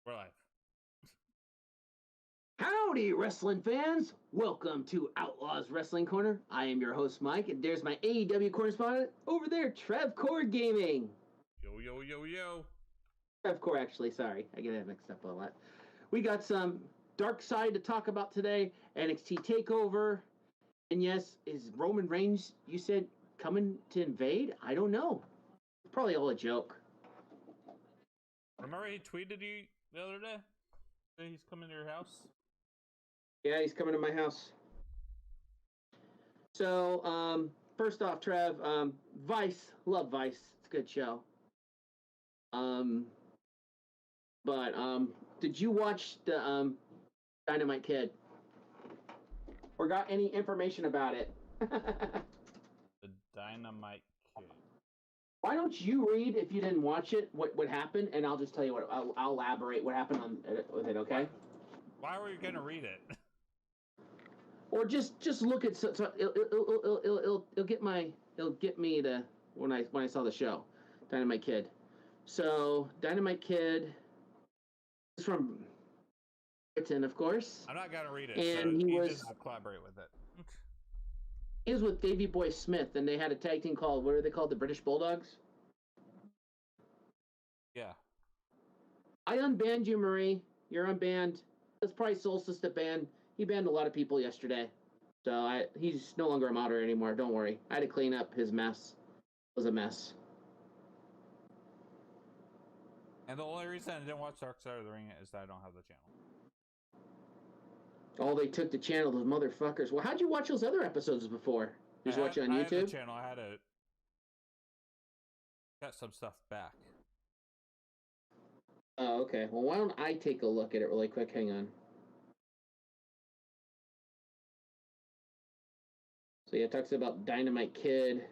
We're live. Howdy, wrestling fans! Welcome to Outlaws Wrestling Corner. I am your host, Mike, and there's my AEW correspondent over there, Trevcore Gaming. Yo, yo, yo, yo. Trevcore, actually, sorry. I get that mixed up a lot. We got some Darkside to talk about today, NXT TakeOver, and yes, is Roman Reigns, you said, coming to invade? I don't know. It's probably all a joke. Remember he tweeted you the other day? That he's coming to your house? Yeah, he's coming to my house. So, first off, Trev, Vice, love Vice. It's a good show. But did you watch the Dynamite Kid? Or got any information about it? The Dynamite Kid. Why don't you read, if you didn't watch it, what happened, and I'll just tell you what I'll elaborate what happened with it. Okay? Why were you gonna read it? Or just look at so it'll get me to when I saw the show, Dynamite Kid. So Dynamite Kid is from Britain, of course. I'm not gonna read it. And so he you was just collaborate with it. He was with Davey Boy Smith, and they had a tag team called, what are they called? The British Bulldogs. Yeah. I unbanned you, Marie. You're unbanned. That's probably Solstice to ban. He banned a lot of people yesterday. So he's no longer a moderator anymore. Don't worry. I had to clean up his mess. It was a mess. And the only reason I didn't watch Darkside of the Ring is that I don't have the channel. Oh, they took the channel, those motherfuckers. Well, how'd you watch those other episodes before? Did you watch it on YouTube? I had the channel. I had to got some stuff back. Oh, okay. Well, why don't I take a look at it really quick? Hang on. So yeah, it talks about Dynamite Kid.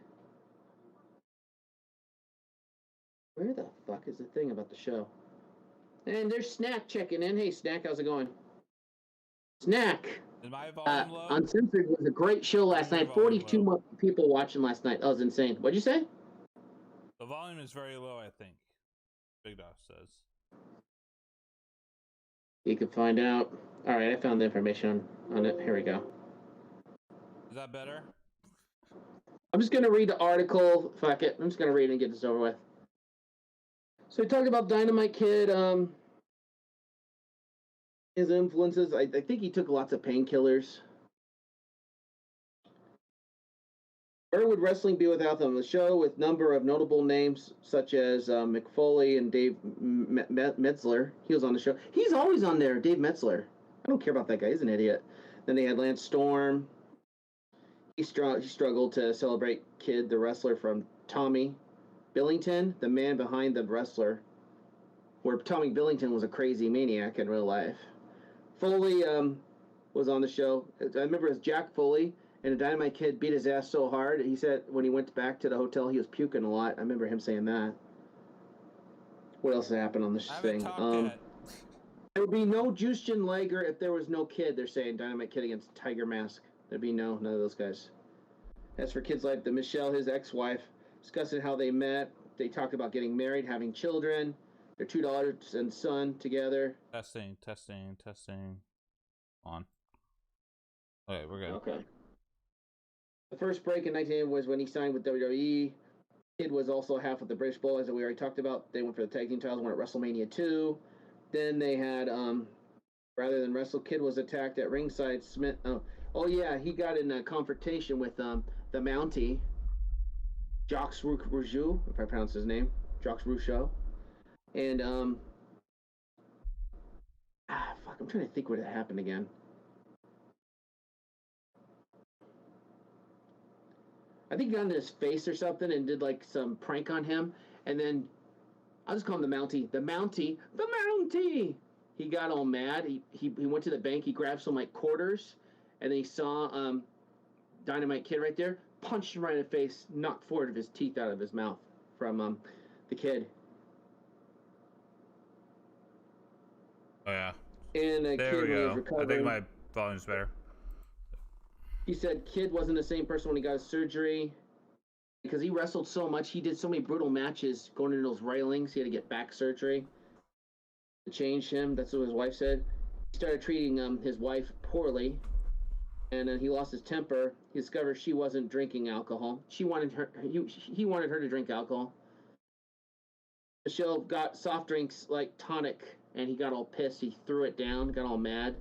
Where the fuck is the thing about the show? And there's Snack checking in. Hey, Snack, how's it going? Snack. Is my volume low? Uncensored was a great show last night. 42 people watching last night. That was insane. What'd you say? The volume is very low, I think. Big Dog says. You can find out. All right, I found the information on it. Here we go. Is that better? I'm just going to read the article. Fuck it. I'm just going to read it and get this over with. So we talked about Dynamite Kid. His influences. I think he took lots of painkillers. Where would wrestling be without them? The show with a number of notable names such as Mick Foley and Dave Metzler. He was on the show. He's always on there, Dave Metzler. I don't care about that guy. He's an idiot. Then they had Lance Storm. He struggled to celebrate Kid, the wrestler from Tommy Billington, the man behind the wrestler, where Tommy Billington was a crazy maniac in real life. Foley was on the show. I remember it was Jack Foley, and the Dynamite Kid beat his ass so hard. He said when he went back to the hotel, he was puking a lot. I remember him saying that. What else happened on this thing? There would be no Justin Liger if there was no Kid. They're saying Dynamite Kid against Tiger Mask. There'd be none of those guys. As for Kid's life, Michelle, his ex-wife, discussing how they met. They talked about getting married, having children. Their 2 daughters and son together. Testing. On. Okay, we're good. Okay. The first break in 1980 was when he signed with WWE. Kid was also half of the British Bulldogs that we already talked about. They went for the tag team titles, won at WrestleMania 2. Then they had, rather than wrestle, Kid was attacked at ringside. Smith. Oh yeah, he got in a confrontation with the Mountie, Jacques Rougeau, if I pronounce his name, Jacques Rougeau. And fuck, I'm trying to think what happened again. I think he got into his face or something and did like some prank on him, and then I'll just call him the Mountie. The Mountie. He got all mad. He went to the bank. He grabbed some like quarters, and then he saw Dynamite Kid right there, punched him right in the face, knocked 4 of his teeth out of his mouth from the Kid. Oh yeah. And there Kid we was go. recovering. I think my volume's better. He said Kid wasn't the same person when he got his surgery because he wrestled so much. He did so many brutal matches going into those railings. He had to get back surgery. to change him. That's what his wife said. He started treating his wife poorly, and then he lost his temper. He discovered she wasn't drinking alcohol. He wanted her to drink alcohol. Michelle got soft drinks like tonic, and he got all pissed. He threw it down, got all mad.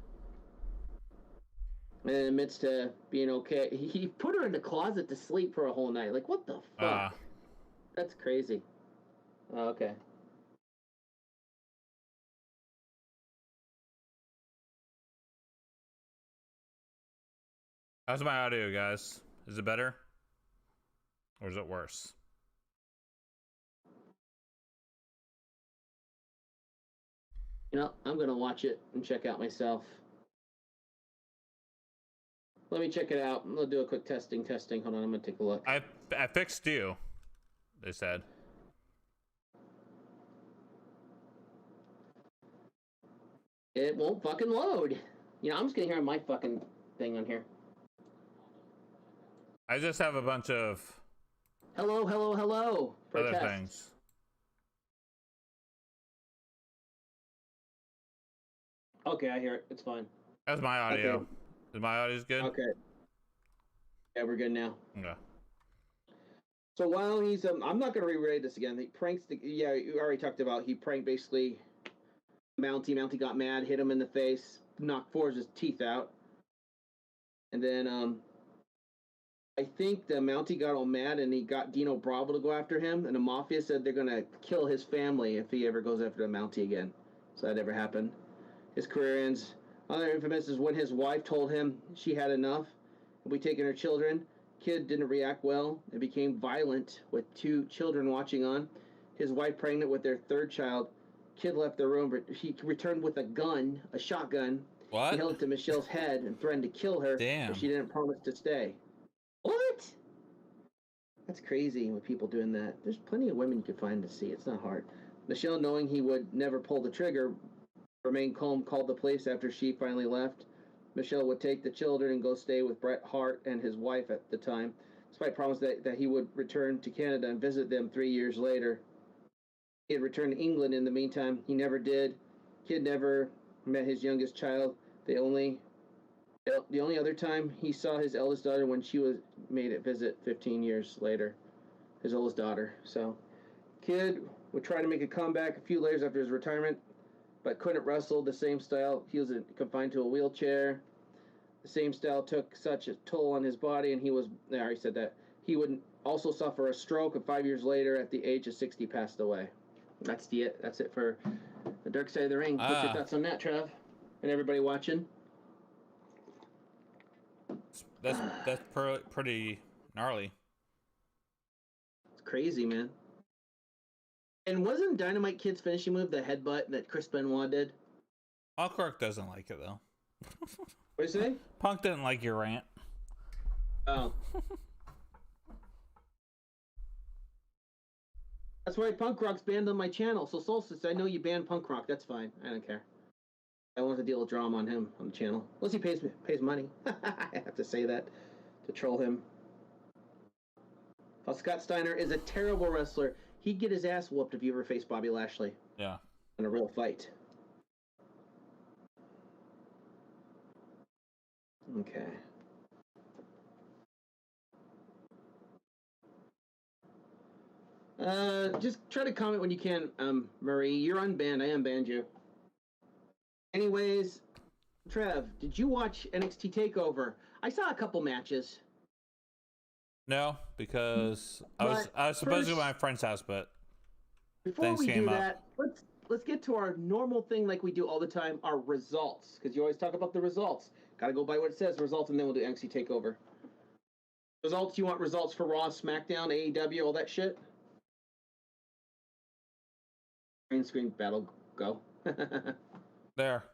And in the midst of being okay, he put her in the closet to sleep for a whole night. Like, what the fuck? That's crazy. Oh, okay. How's my audio, guys? Is it better? Or is it worse? You know, I'm going to watch it and check out myself. Let me check it out. I'm going to do a quick testing. Hold on, I'm going to take a look. I fixed you, they said. It won't fucking load. You know, I'm just going to hear my fucking thing on here. I just have a bunch of hello other things. Okay, I hear it. It's fine. That's my audio. Okay. Is my audio good? Okay. Yeah, we're good now. Okay. So while he's, I'm not going to reread this again. He pranks yeah, you already talked about, he pranked basically Mountie. Mountie got mad, hit him in the face, knocked four of his teeth out. And then, I think the Mountie got all mad and he got Dino Bravo to go after him. And the Mafia said they're going to kill his family if he ever goes after the Mountie again. So that never happened. His career ends. Other infamous is when his wife told him she had enough. We taking her children. Kid didn't react well. It became violent with two children watching on. His wife pregnant with their third child. Kid left the room, but he returned with a gun, a shotgun. What? He held it to Michelle's head and threatened to kill her. Damn. But she didn't promise to stay. What? That's crazy with people doing that. There's plenty of women you could find to see. It's not hard. Michelle, knowing he would never pull the trigger, remained calm, called the police after she finally left. Michelle would take the children and go stay with Bret Hart and his wife at the time, despite promise that he would return to Canada and visit them 3 years later. He had returned to England in the meantime. He never did. Kid never met his youngest child. The only other time he saw his eldest daughter when she was made a visit 15 years later. His oldest daughter. So, Kid would try to make a comeback a few years after his retirement, but couldn't wrestle the same style. He was confined to a wheelchair. The same style took such a toll on his body, and I already said that. He would also suffer a stroke, and 5 years later, at the age of 60, passed away. That's it for the Dark Side of the Ring. What's your thoughts on that, Trev? And everybody watching? That's pretty gnarly. It's crazy, man. And wasn't Dynamite Kid's finishing move the headbutt that Chris Benoit did? Punk doesn't like it though. What do you say? Punk didn't like your rant. Oh. That's why Punk Rock's banned on my channel. So Solstice, I know you banned Punk Rock. That's fine. I don't care. I want to deal with drama on him on the channel. Unless he pays money. I have to say that to troll him. Scott Steiner is a terrible wrestler. He'd get his ass whooped if you ever faced Bobby Lashley. Yeah. In a real fight. Okay. Just try to comment when you can, Marie. You're unbanned. I unbanned you. Anyways, Trev, did you watch NXT TakeOver? I saw a couple matches. No, because I was supposed to go to my friend's house, but before we do that, let's get to our normal thing like we do all the time, our results. Because you always talk about the results. Gotta go by what it says, results, and then we'll do NXT TakeOver. Results, you want results for Raw, SmackDown, AEW, all that shit? Green screen battle, go. There.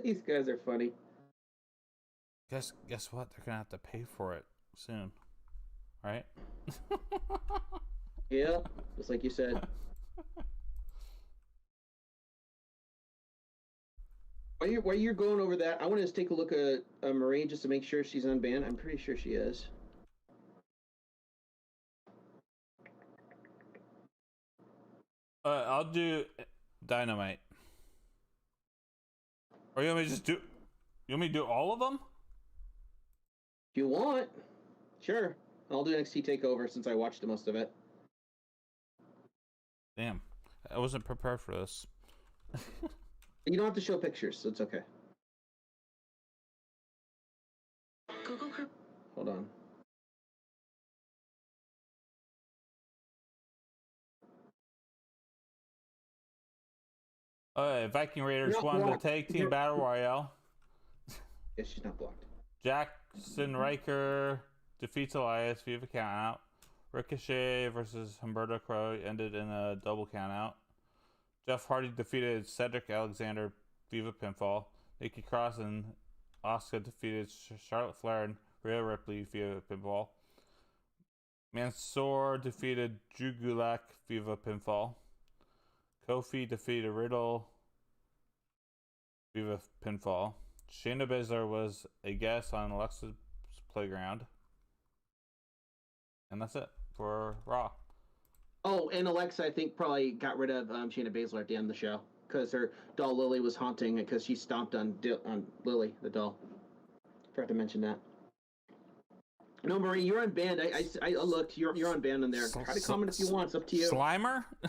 These guys are funny. Guess what? They're gonna have to pay for it soon, right? Yeah, just like you said. While you're going over that, I want to just take a look at Marie just to make sure she's unbanned. I'm pretty sure she is. I'll do Dynamite. Or you want me to just do? You want me to do all of them? If you want, sure. I'll do NXT Takeover since I watched most of it. Damn, I wasn't prepared for this. You don't have to show pictures, so it's okay. Google. Hold on. Viking Raiders won the tag team battle royale. Yeah, she's not blocked. Jackson Riker defeats Elias via countout. Ricochet versus Humberto Crow ended in a double countout. Jeff Hardy defeated Cedric Alexander via pinfall. Nikki Cross and Asuka defeated Charlotte Flair and Rhea Ripley via pinfall. Mansoor defeated Drew Gulak via pinfall. Kofi defeated Riddle via pinfall. Shayna Baszler was a guest on Alexa's Playground. And that's it for Raw. Oh, and Alexa, I think, probably got rid of Shayna Baszler at the end of the show because her doll Lily was haunting it because she stomped on Lily, the doll. Forgot to mention that. No, Marie, you're on band. I looked. You're on band in there. Try to comment if you want. It's up to you. Slimer? I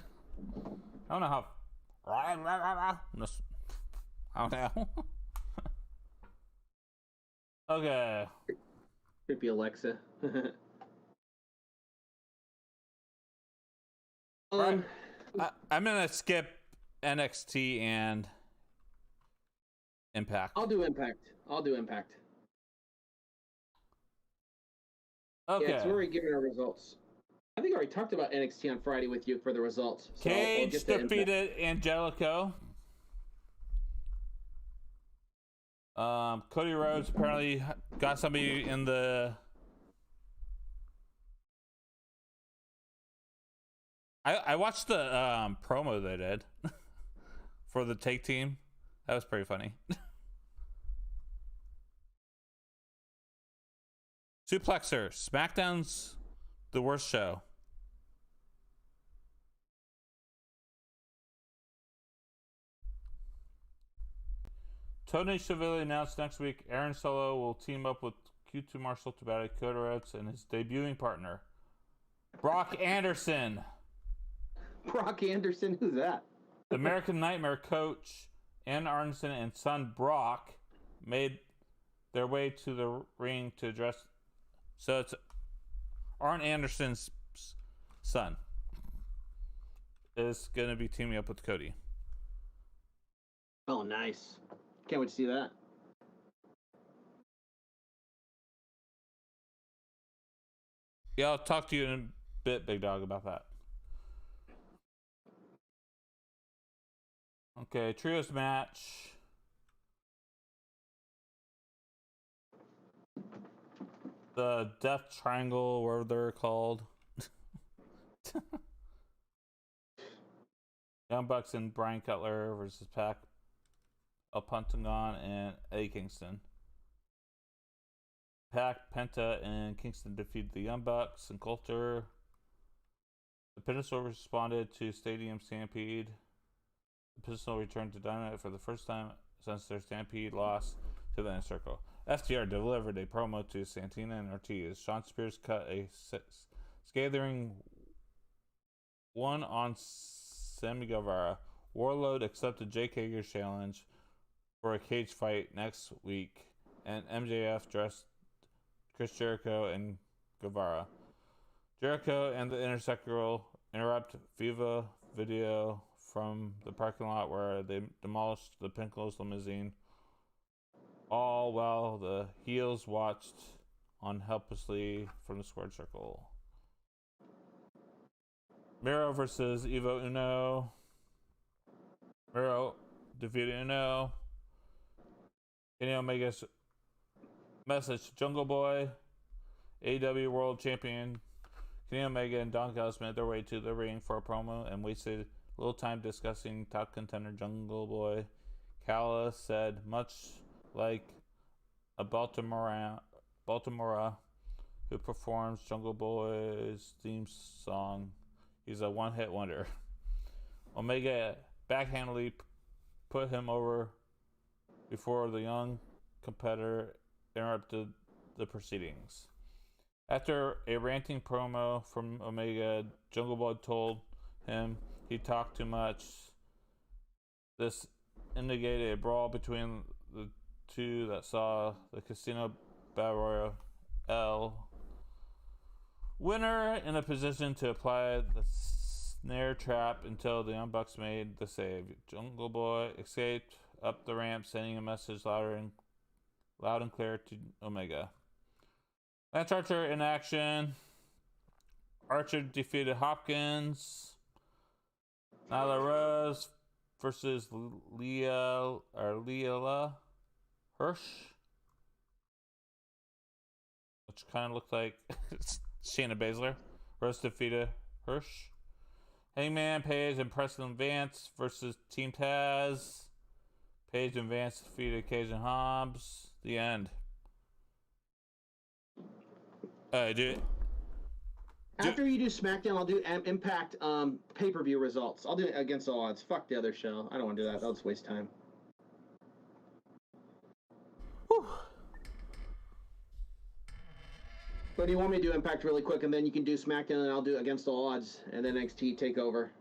don't know how. I don't know. Okay. Creepy Alexa. Right. I'm gonna skip NXT and Impact. I'll do Impact. Okay. Yeah, it's already given our results. I think I already talked about NXT on Friday with you for the results. So Cage defeated Angelico. Cody Rhodes apparently got somebody in the. I watched the promo they did for the take team. That was pretty funny. Suplexer. SmackDown's the worst show. Tony Schiavone announced next week Aaron Solo will team up with Q2 Marshall to battle Cody Rhodes and his debuting partner, Brock Anderson. Brock Anderson? Who's that? The American Nightmare coach, Ann Arnson and son Brock, made their way to the ring to address. So it's Arn Anderson's son is going to be teaming up with Cody. Oh, nice. Can't wait to see that. Yeah, I'll talk to you in a bit, Big Dog, about that. Okay, trios match. The Death Triangle, whatever they're called. Young Bucks and Brian Cutler versus Pac, El Pentagon, and Eddie Kingston. Pac, Penta, and Kingston defeated the Young Bucks and Coulter. The Pinnacle responded to Stadium Stampede. The Pinnacle returned to Dynamite for the first time since their Stampede loss to the Inner Circle. FTR delivered a promo to Santina and Ortiz. Sean Spears cut a scathing one on Sammy Guevara. Warlord accepted Jake Hager's challenge for a cage fight next week, and MJF dressed Chris Jericho and Guevara. Jericho and the Inner Circle interrupt Viva video from the parking lot where they demolished the Pinnacle's limousine, all while the heels watched on helplessly from the squared circle. Miro versus Evo Uno. Miro defeated Uno. Kenny Omega's message to Jungle Boy. AEW World Champion Kenny Omega and Don Callis made their way to the ring for a promo and wasted little time discussing top contender Jungle Boy. Callis said, much like a Baltimore who performs Jungle Boy's theme song, he's a one-hit wonder. Omega backhandedly put him over before the young competitor interrupted the proceedings. After a ranting promo from Omega, Jungle Boy told him he talked too much. This indicated a brawl between the two that saw the Casino Battle Royale winner in a position to apply the snare trap until the Young Bucks made the save. Jungle Boy escaped up the ramp, sending a message loud and clear to Omega. Lance Archer in action. Archer defeated Hopkins. Nyla Rose versus Leela Hirsch, which kind of looked like Shayna Baszler. Rose defeated Hirsch. Hangman Page and Preston Vance versus Team Taz. Page and Vance defeated Cage and Hobbs. The end. After you do SmackDown, I'll do Impact pay-per-view results. I'll do it against all odds. Fuck the other show. I don't want to do that. That'll just waste time. Whew. But do you want me to do Impact really quick, and then you can do SmackDown, and I'll do Against All Odds, and then NXT take over.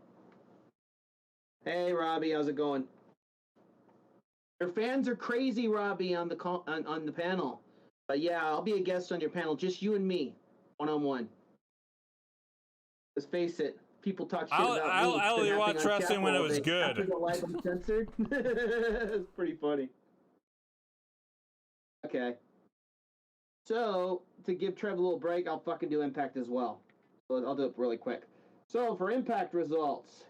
Hey, Robbie, how's it going? Your fans are crazy, Robbie, on the panel. But yeah, I'll be a guest on your panel, just you and me, one-on-one. Let's face it, people talk shit about me. I only watched wrestling when it was good. After the live uncensored. It's pretty funny. Okay. So, to give Trev a little break, I'll fucking do Impact as well. So I'll do it really quick. So, for Impact results.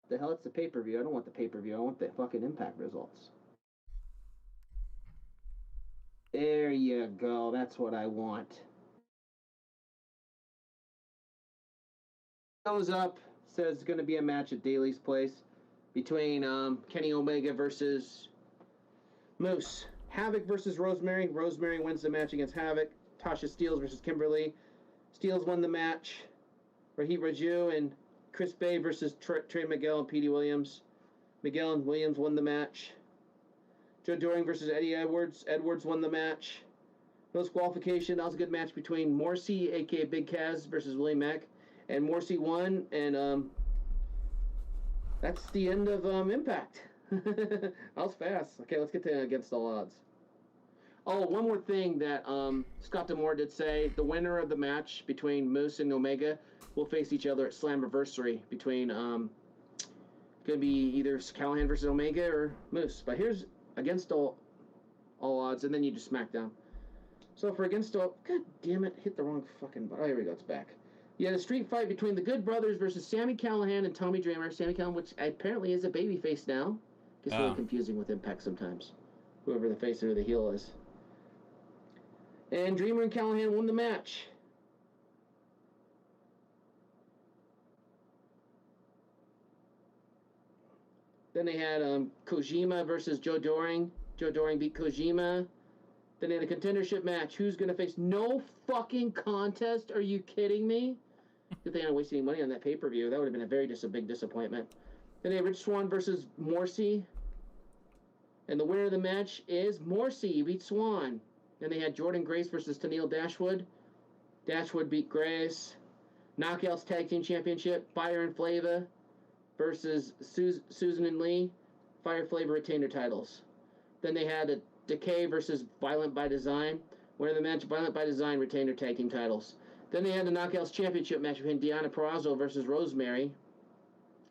The hell, it's the pay-per-view. I don't want the pay-per-view. I want the fucking Impact results. There you go. That's what I want. Goes up. Says it's going to be a match at Daly's place between Kenny Omega versus Moose. Havoc versus Rosemary. Rosemary wins the match against Havoc. Tasha Steelz versus Kimberly. Steelz won the match. Raheem Raju and Chris Bay versus Trey Miguel and Petey Williams. Miguel and Williams won the match. Joe Doring versus Eddie Edwards. Edwards won the match. No disqualification. That was a good match between Morrissey, a.k.a. Big Kaz, versus Willie Mack. And Morrissey won, and that's the end of Impact. That was fast. Okay, let's get to Against All Odds. Oh, one more thing that Scott D'Amore did say. The winner of the match between Moose and Omega will face each other at Slammiversary between, going to be either Callahan versus Omega or Moose. But here's Against All Odds, and then you do SmackDown. So for Against All... God damn it, hit the wrong fucking button. Oh, here we go, it's back. You had a street fight between the Good Brothers versus Sami Callihan and Tommy Dreamer. Sami Callihan, which apparently is a babyface now. Gets really confusing with Impact sometimes. Whoever the face or the heel is. And Dreamer and Callihan won the match. Then they had Kojima versus Joe Doring. Joe Doring beat Kojima. Then they had a contendership match. Who's going to face no fucking contest? Are you kidding me? Good thing I didn't waste any money on that pay-per-view. That would have been a very big disappointment. Then they had Rich Swann versus Morrissey. And the winner of the match is Morrissey. He beat Swann. Then they had Jordan Grace versus Tennille Dashwood. Dashwood beat Grace. Knockouts Tag Team Championship. Fire and Flava versus Susan and Lee. Fire Flava retained their titles. Then they had a Decay versus Violent by Design. Winner of the match, Violent by Design, retained their tag team titles. Then they had the Knockouts Championship match between Deonna Purrazzo versus Rosemary.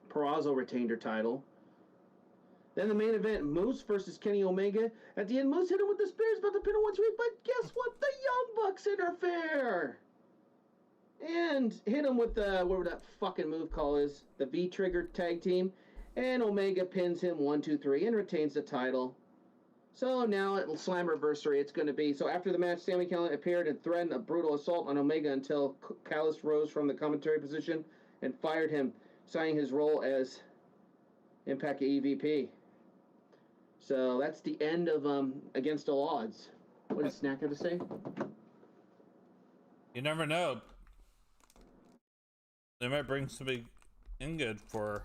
Purrazzo retained her title. Then the main event, Moose versus Kenny Omega. At the end, Moose hit him with the spears, about to pin him 1-2, but guess what? The Young Bucks interfere! And hit him with the, whatever that fucking move call is, the V-trigger tag team. And Omega pins him 1-2-3 and retains the title. So now at Slammiversary, it's going to be... So after the match, Sami Callihan appeared and threatened a brutal assault on Omega until Callis rose from the commentary position and fired him, signing his role as Impact EVP. So that's the end of Against All Odds. What does Snack have to say? You never know. They might bring somebody in good for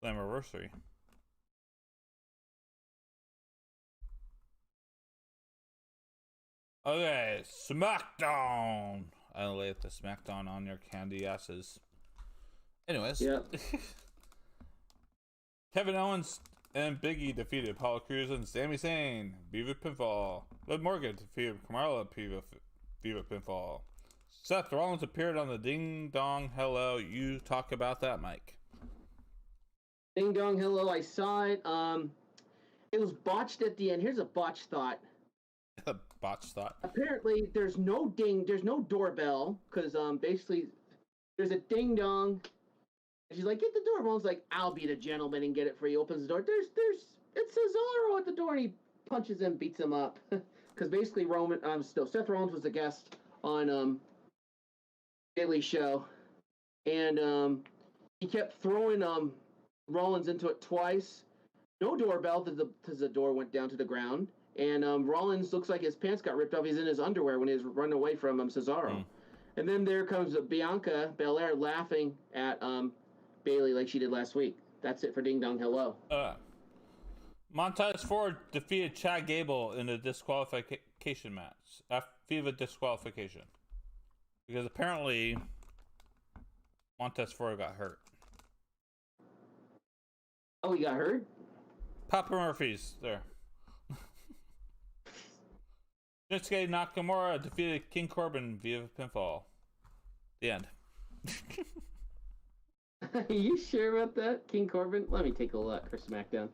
Slammiversary. Okay, SmackDown. I lay the SmackDown on your candy asses. Anyways, Yep. Kevin Owens and Big E defeated Apollo Crews and Sami Zayn. Viva Pinfall. Liv Morgan defeated Carmella. Viva Pinfall. Seth Rollins appeared on the Ding Dong Hello. You talk about that, Mike. Ding Dong Hello, I saw it. It was botched at the end. Here's a botched thought. A botched thought. Apparently, there's no doorbell, because basically, there's a ding dong. And she's like, get the door. Rollins like, I'll be the gentleman and get it for you. Opens the door. It's Cesaro at the door, and he punches him, beats him up. Because basically, Seth Rollins was a guest on Bailey's show, and he kept throwing Rollins into it twice. No doorbell because the door went down to the ground, and Rollins looks like his pants got ripped off. He's in his underwear when he was running away from Cesaro. And then there comes Bianca Belair laughing at Bailey like she did last week. That's it for Ding Dong Hello. Montez Ford defeated Chad Gable in a disqualification match. FIFA disqualification. Because apparently Montez Ford got hurt. Oh, he got hurt? Papa Murphy's there. Shinsuke Nakamura defeated King Corbin via pinfall. The end. Are you sure about that, King Corbin? Let me take a look for SmackDown.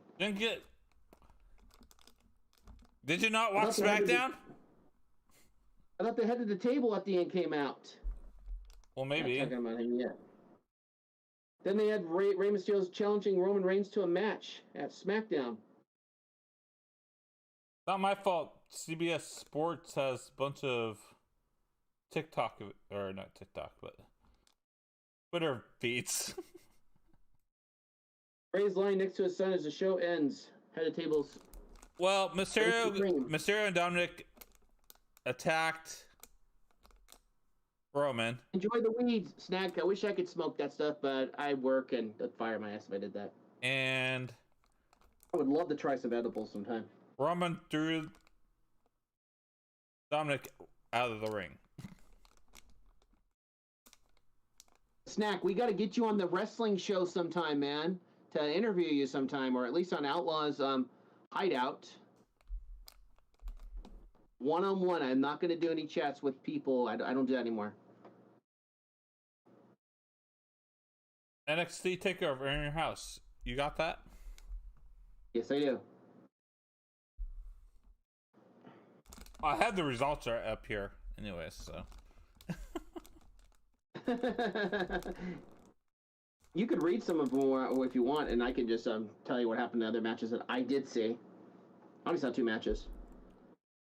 Did you not watch SmackDown? I thought the head of the table at the end came out. Well, maybe. Not talking about him yet. Then they had Rey Mysterio's challenging Roman Reigns to a match at SmackDown. Not my fault. CBS Sports has a bunch of TikTok, or not TikTok, but Twitter feeds. Rey's lying next to his son as the show ends. Head of tables. Well, Mysterio and Dominic attacked Roman. Enjoy the weeds, Snack. I wish I could smoke that stuff, but I work and I'd fire my ass if I did that. And I would love to try some edibles sometime. Roman threw Dominic out of the ring. Snack, we got to get you on the wrestling show sometime, man, to interview you sometime, or at least on Outlaws Hideout. One-on-one. I'm not going to do any chats with people. I don't do that anymore. NXT takeover in your house. You got that? Yes, I do. I have the results are up here anyways, so. You could read some of them if you want, and I can just tell you what happened to other matches that I did see. I only saw 2 matches.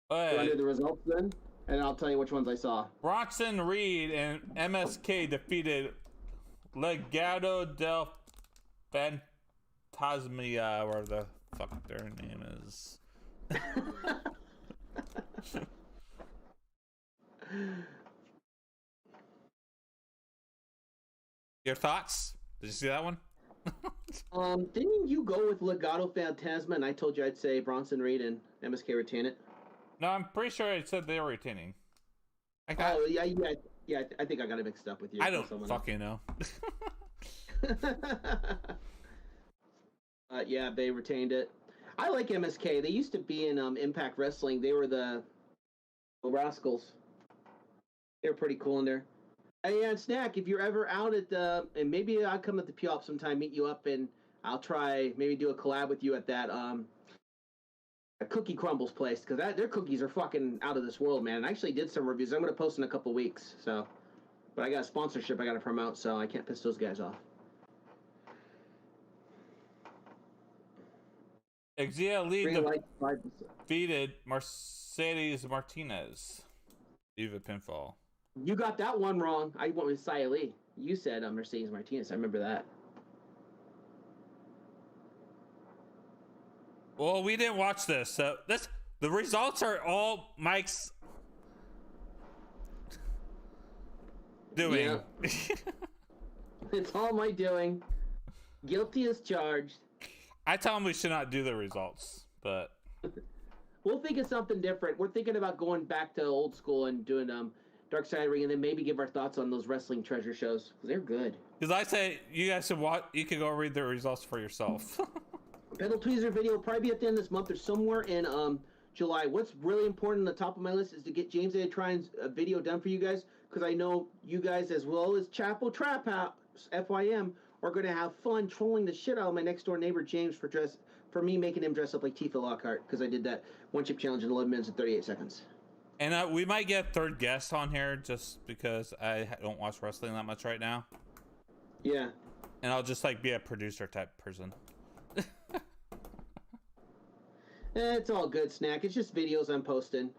Hey. Do I do the results then? And I'll tell you which ones I saw. Bronson Reed and MSK defeated Legado del Fantasmia, or the fuck their name is. Your thoughts? Did you see that one? Didn't you go with Legado Fantasma, and I told you I'd say Bronson Reed and MSK retain it? No, I'm pretty sure I said they were retaining. Oh, yeah, I think I got it mixed up with you. I don't fucking know. Yeah, they retained it. I like MSK. They used to be in Impact Wrestling. They were the Rascals. They were pretty cool in there. Hey, and Snack, if you're ever out at the, and maybe I'll come at the P-Op sometime, meet you up, and I'll try maybe do a collab with you at that Cookie Crumbles place, because their cookies are fucking out of this world, man. I actually did some reviews. I'm gonna post in a couple weeks, so. But I got a sponsorship I gotta promote, so I can't piss those guys off. Exia Lee defeated Mercedes Martinez. Diva pinfall. You got that one wrong. I went with Xia Li. You said Mercedes Martinez. I remember that. Well, we didn't watch this, so the results are all Mike's. doing. Yeah. It's all my doing. Guilty as charged. I tell him we should not do the results, but We'll think of something different. We're thinking about going back to old school and doing Darkside Ring, and then maybe give our thoughts on those wrestling treasure shows. They're good. because I say you guys should watch. You can go read the results for yourself. Pedal Tweezer video will probably be at the end of this month or somewhere in July. What's really important on the top of my list is to get James Trine's video done for you guys, because I know you guys, as well as Chapo Trap House, FYM, are going to have fun trolling the shit out of my next door neighbor James for me making him dress up like Tifa Lockhart, because I did that one chip challenge in 11 minutes and 38 seconds. And we might get a third guest on here just because I don't watch wrestling that much right now. Yeah. And I'll just like be a producer type person. It's all good, Snack. It's just videos I'm posting.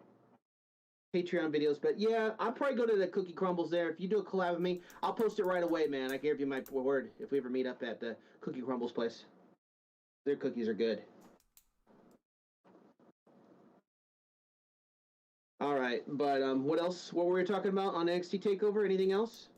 Patreon videos. But yeah, I'll probably go to the Cookie Crumbles there. If you do a collab with me, I'll post it right away, man. I can give you my word if we ever meet up at the Cookie Crumbles place. Their cookies are good. All right, but what else? What were we talking about on NXT TakeOver? Anything else?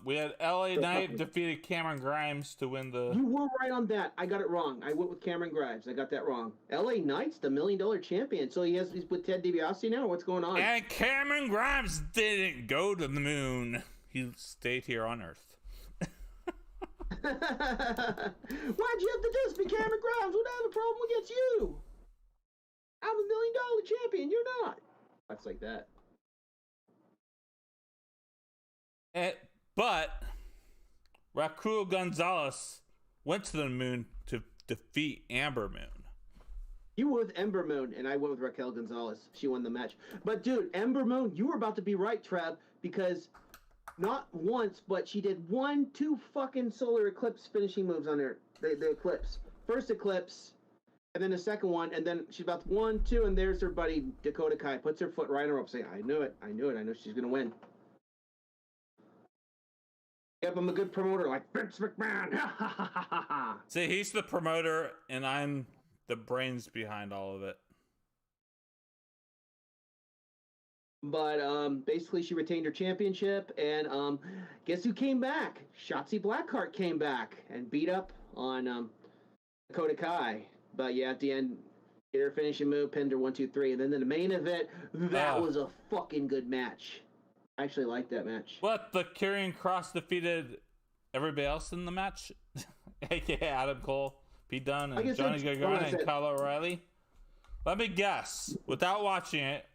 We had LA Knight defeated Cameron Grimes to win the. You were right on that. I got it wrong. I went with Cameron Grimes. I got that wrong. LA Knight's the $1 million champion. So he's with Ted DiBiase now? What's going on? And Cameron Grimes didn't go to the moon. He stayed here on Earth. Why'd you have to diss me, Cameron Grimes? Would I have a problem against you? I'm a $1 million champion. You're not. That's like that. But Raquel Gonzalez went to the moon to defeat Amber Moon. You were with Ember Moon, and I went with Raquel Gonzalez. She won the match. But, dude, Ember Moon, you were about to be right, Trev, because not once, but she did 2 fucking solar eclipse finishing moves on her. The eclipse. First eclipse, and then the second one, and then she's about 1, 2, and there's her buddy Dakota Kai. Puts her foot right on her rope, saying, I knew it. I know she's going to win. Yep, I'm a good promoter, like Vince McMahon. See, he's the promoter, and I'm the brains behind all of it. But basically, she retained her championship, and guess who came back? Shotzi Blackheart came back and beat up on Dakota Kai. But yeah, at the end, hit her finishing move, pinned her 1, 2, 3, and then in the main event, that was a fucking good match. I actually liked that match. What? The Karrion Kross defeated everybody else in the match? AKA Adam Cole, Pete Dunne, and Johnny Gargano and Kyle O'Reilly? Let me guess. Without watching it,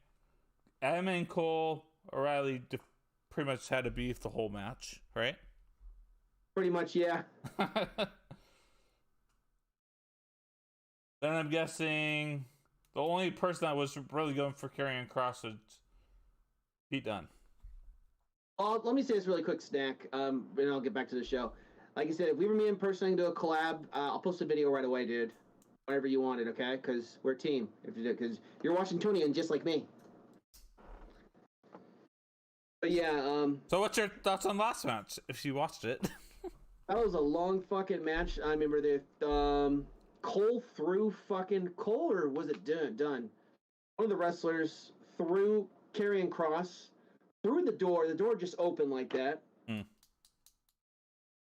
Adam and Cole O'Reilly pretty much had to beef the whole match, right? Pretty much, yeah. Then I'm guessing the only person that was really going for Karrion Kross was Pete Dunne. Let me say this really quick, Snack, and I'll get back to the show. Like I said, if we were me in person and do a collab, I'll post a video right away, dude. Whenever you want it, okay? Because we're a team. Because you're Washingtonian just like me. But yeah, So what's your thoughts on last match, if you watched it? that was a long fucking match. I remember Cole threw fucking Cole, or was it Dunn? One of the wrestlers threw Karrion Kross through the door. The door just opened like that.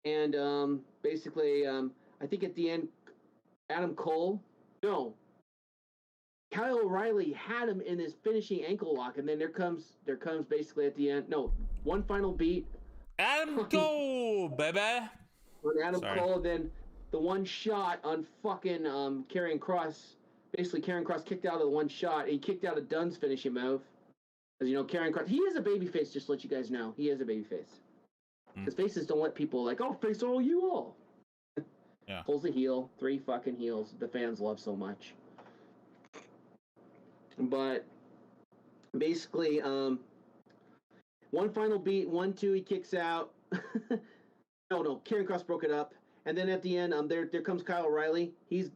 And basically, I think at the end, Kyle O'Reilly had him in his finishing ankle lock, and then there comes basically at the end. No, one final beat. Adam Cole, baby. On Adam Cole, then the one shot on fucking Karrion Kross. Basically, Karrion Kross kicked out of the one shot. He kicked out of Dunn's finishing move. Because, Karrion Kross, he is a babyface, just to let you guys know. He is a babyface. Because faces don't let people face all you all. Yeah. Pulls a heel, 3 fucking heels. The fans love so much. But basically, one final beat, 1, 2, he kicks out. No, Karrion Kross broke it up. And then at the end, there comes Kyle O'Reilly. He's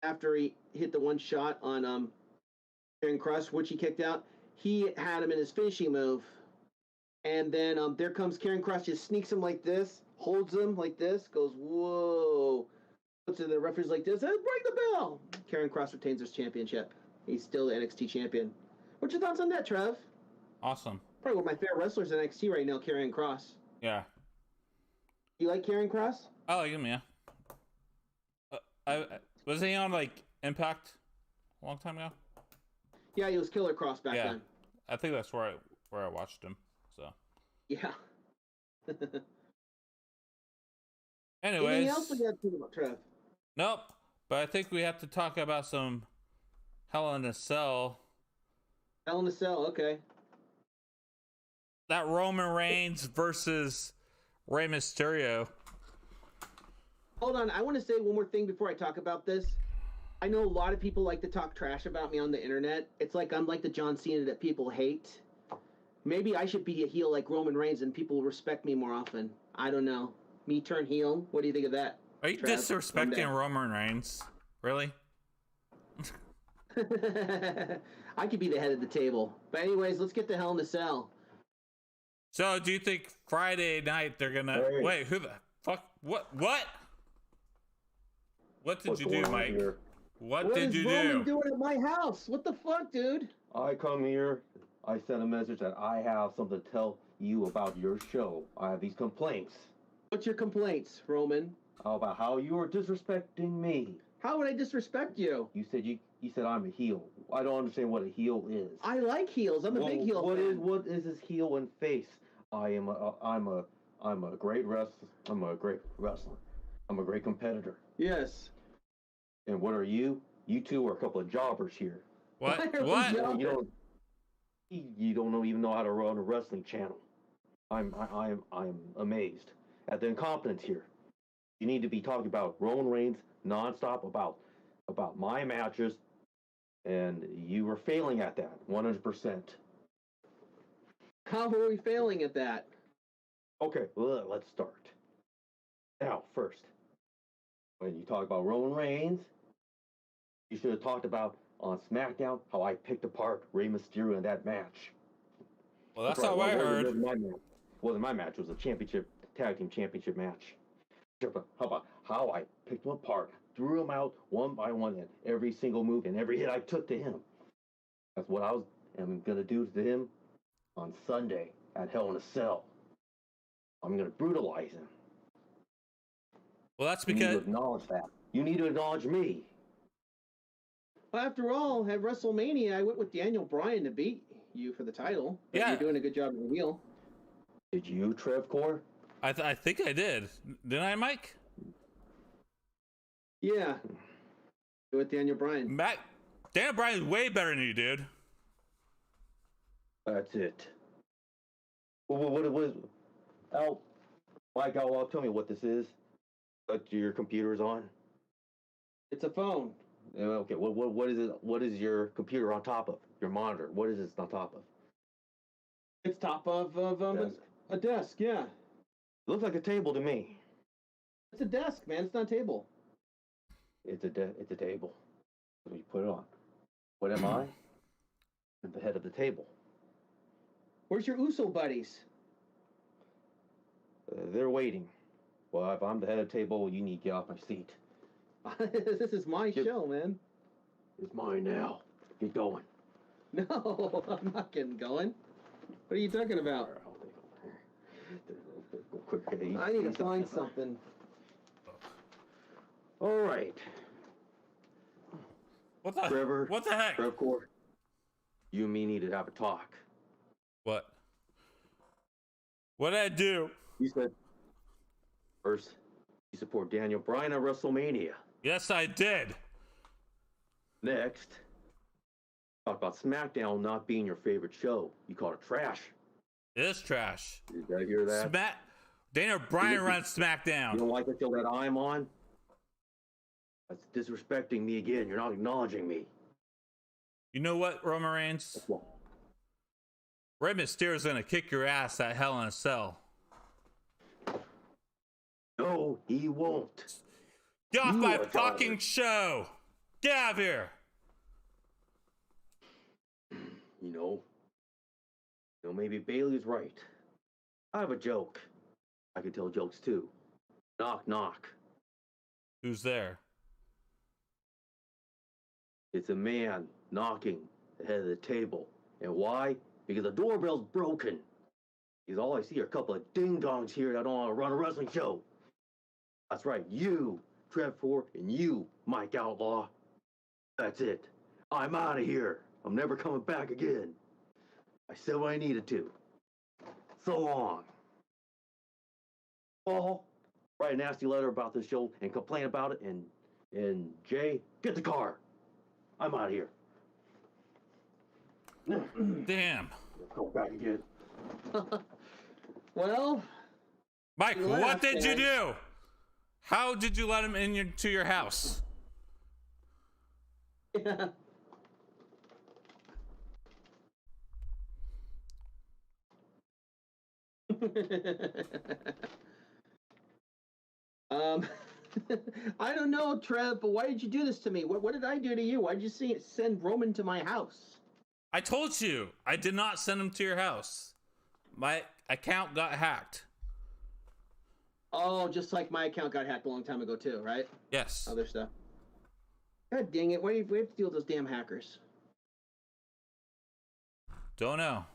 after he hit the one shot on Karrion Kross, which he kicked out. He had him in his finishing move. And then there comes Karrion Kross, just sneaks him like this, holds him like this, goes, whoa. Puts it to the referees like this, and break the bell. Karrion Kross retains his championship. He's still the NXT champion. What's your thoughts on that, Trev? Awesome. Probably one of my favorite wrestlers in NXT right now, Karrion Kross. Yeah. You like Karrion Kross? I like him, yeah. I was he on like Impact a long time ago? Yeah, he was Killer Kross back then. I think that's where I watched him. So. Yeah. Anyways. Anything else we got to talk about, Trev? Nope. But I think we have to talk about some Hell in a Cell. Hell in a Cell, okay. That Roman Reigns versus Rey Mysterio. Hold on, I want to say one more thing before I talk about this. I know a lot of people like to talk trash about me on the internet. It's like I'm like the John Cena that people hate. Maybe I should be a heel like Roman Reigns and people will respect me more often. I don't know. Me turn heel? What do you think of that? Are you Trev? disrespecting Roman Reigns? Really? I could be the head of the table. But anyways, let's get to Hell in a Cell. So, do you think Friday night they're gonna wait? Who the fuck? What? What did you do, Mike? What did you do? What is Roman doing at my house? What the fuck, dude? I come here. I send a message that I have something to tell you about your show. I have these complaints. What's your complaints, Roman? About how you are disrespecting me. How would I disrespect you? You said I'm a heel. I don't understand what a heel is. I like heels. I'm a big heel fan. What is this heel and face? I'm a great wrestler. I'm a great wrestler. I'm a great competitor. Yes. And what are you? You two are a couple of jobbers here. What? What? You don't even know how to run a wrestling channel. I'm amazed at the incompetence here. You need to be talking about Roman Reigns nonstop about my matches, and you were failing at that 100%. How are we failing at that? Okay, well, let's start. Now, first, when you talk about Roman Reigns, you should have talked about on SmackDown how I picked apart Rey Mysterio in that match. Well, that's not what I heard. Wasn't my match. It was a tag team championship match. How about how I picked him apart, threw him out one by one in every single move and every hit I took to him. That's what I am going to do to him on Sunday at Hell in a Cell. I'm going to brutalize him. Well, that's You because need to acknowledge that. You need to acknowledge me. Well, after all, at WrestleMania, I went with Daniel Bryan to beat you for the title. But Yeah. You're doing a good job as a heel. Did you, Trevcore? I think I did. Didn't I, Mike? Yeah. With Daniel Bryan. Daniel Bryan's way better than you, dude. That's it. What it was? Mike, tell me what this is. That your computer's on. It's a phone. Okay. What is it? What is your computer on top of? Your monitor. What is this on top of? It's top of Desk. a desk, yeah. Looks like a table to me. It's a desk, man. It's not a table. It's a table. What do you put it on? What am I? I'm the head of the table. Where's your Uso buddies? They're waiting. Well, if I'm the head of the table, you need to get off my seat. This is my show, man. It's mine now. Get going. No, I'm not getting going. What are you talking about? I need to find something. All right. What the Trevor, What the heck? Trevcore, you and me need to have a talk. What? What did I do? You said first you support Daniel Bryan at WrestleMania. Yes, I did. Next, talk about SmackDown not being your favorite show. You call it trash. It is trash. You gotta hear that? Daniel Bryan runs You SmackDown. don't like the show that I'm on? That's disrespecting me again. You're not acknowledging me. You know what, Roman Reigns? That's wrong. Rey Mysterio's gonna kick your ass at Hell in a Cell. No, he won't. Get off You my are fucking coward. show! Get out of here! You know, maybe Bailey's right. I have a joke. I can tell jokes too. Knock, knock. Who's there? It's a man knocking the head of the table. And why? because the doorbell's broken. Because all I see are a couple of ding-dongs here that don't want to run a wrestling show. That's right, you, Trev Ford, and you, Mike Outlaw. That's it. I'm out of here. I'm never coming back again. I said what I needed to. So long. Paul, write a nasty letter about this show and complain about it, and Jay, get the car. I'm out of here. Damn. Go back again. Well, Mike, You what laughed, did you man. do? How did you let him to your house? yeah. um, I don't know, Trev, but why did you do this to me? What did I do to you? Why did you send Roman to my house? I told you, I did not send him to your house. My account got hacked. Oh, just like my account got hacked a long time ago too, right? Yes. Other stuff. God dang it! Why do we have to deal with those damn hackers? Don't know.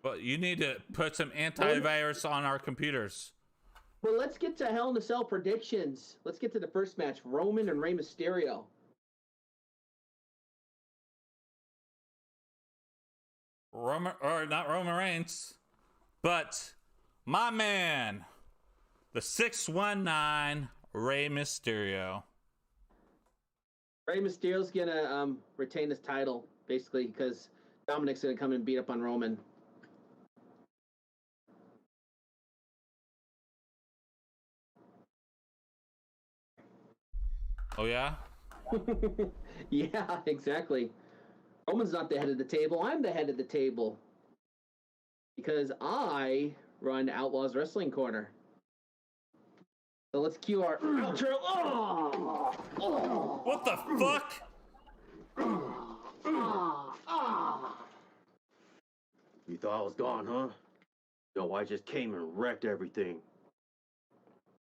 But you need to put some antivirus on our computers. Well, let's get to Hell in a Cell predictions. Let's get to the first match: Roman and Rey Mysterio. Not Roman Reigns, but my man, the 619 Rey Mysterio. Rey Mysterio's gonna retain his title basically because Dominic's gonna come and beat up on Roman. Oh yeah? Yeah, exactly. Roman's not the head of the table. I'm the head of the table. Because I run Outlaws Wrestling Corner. So let's cue our outro. What the fuck? You thought I was gone, huh? No, I just came and wrecked everything.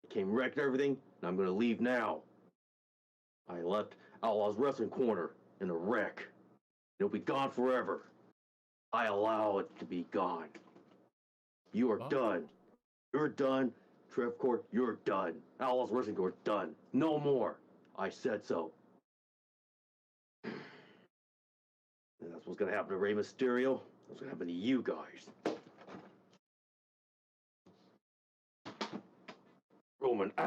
I came and wrecked everything, and I'm gonna leave now. I left Outlaws Wrestling Corner in a wreck. It'll be gone forever. I allow it to be gone. You are done. You're done. Trev Court, you're done. Outlaws Wrestling Corner, done. No more. I said so. And that's what's gonna happen to Rey Mysterio. That's gonna happen to you guys. Roman